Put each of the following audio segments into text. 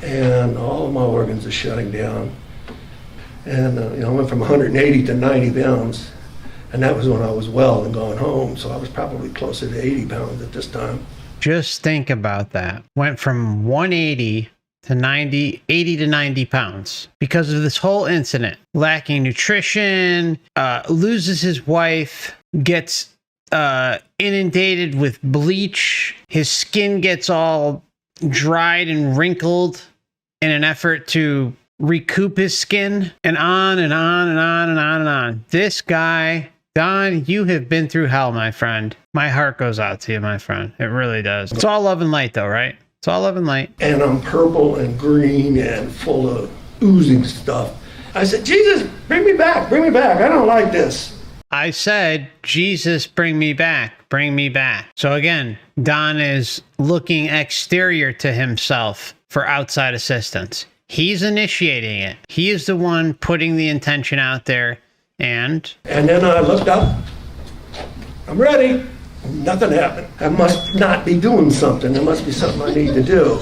and all of my organs are shutting down. And I went from 180 to 90 pounds, and that was when I was well and going home. So I was probably closer to 80 pounds at this time. Just think about that. Went from 180 to 90, 80 to 90 pounds because of this whole incident. Lacking nutrition, loses his wife, gets inundated with bleach. His skin gets all dried and wrinkled in an effort to recoup his skin, and on and on and on and on and on. This guy, Don, you have been through hell, my friend. My heart goes out to you, my friend. It really does. It's all love and light, though, right? It's all love and light. And I'm purple and green and full of oozing stuff. I said, Jesus, bring me back. Bring me back. I don't like this. I said, Jesus, bring me back. Bring me back. So again, Don is looking exterior to himself for outside assistance. He's initiating it. He is the one putting the intention out there. And then I looked up. I'm ready. Nothing happened. I must not be doing something. There must be something I need to do.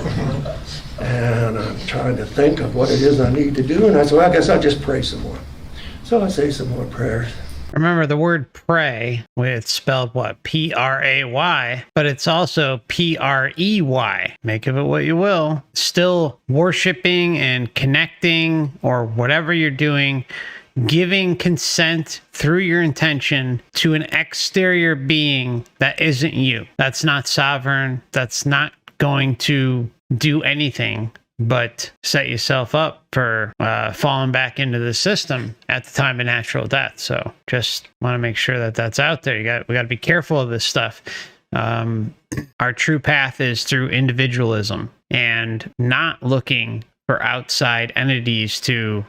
And I'm trying to think of what it is I need to do. And I said, well, I guess I'll just pray some more. So I say some more prayers. Remember, the word pray, it's spelled what? P-R-A-Y, but it's also P-R-E-Y. Make of it what you will. Still worshiping and connecting, or whatever you're doing, giving consent through your intention to an exterior being that isn't you. That's not sovereign. That's not going to do anything but set yourself up for falling back into the system at the time of natural death. So just want to make sure that that's out there. We got to be careful of this stuff. Our true path is through individualism and not looking for outside entities to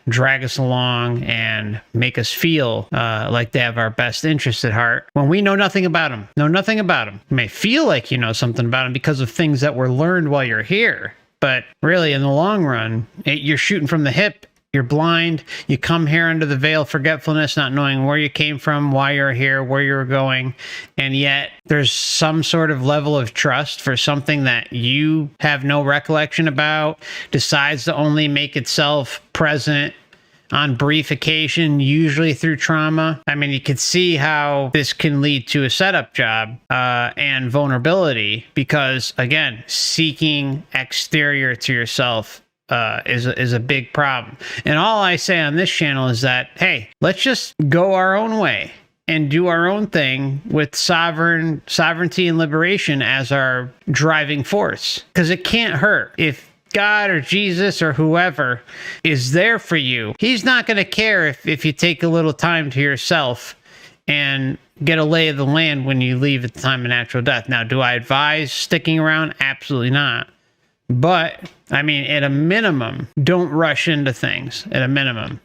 drag us along and make us feel like they have our best interest at heart when we know nothing about them. Know nothing about them. You may feel like you know something about them because of things that were learned while you're here. But really, in the long run, you're shooting from the hip. You're blind. You come here under the veil of forgetfulness, not knowing where you came from, why you're here, where you're going. And yet there's some sort of level of trust for something that you have no recollection about, decides to only make itself present on brief occasion, usually through trauma. I mean, you could see how this can lead to a setup job and vulnerability because, again, seeking exterior to yourself is a big problem. And all I say on this channel is that, hey, let's just go our own way and do our own thing with sovereignty and liberation as our driving force. Because it can't hurt. If God or Jesus or whoever is there for you, he's not going to care if you take a little time to yourself and get a lay of the land when you leave at the time of natural death. Now, do I advise sticking around? Absolutely not. But, I mean, at a minimum, don't rush into things, at a minimum.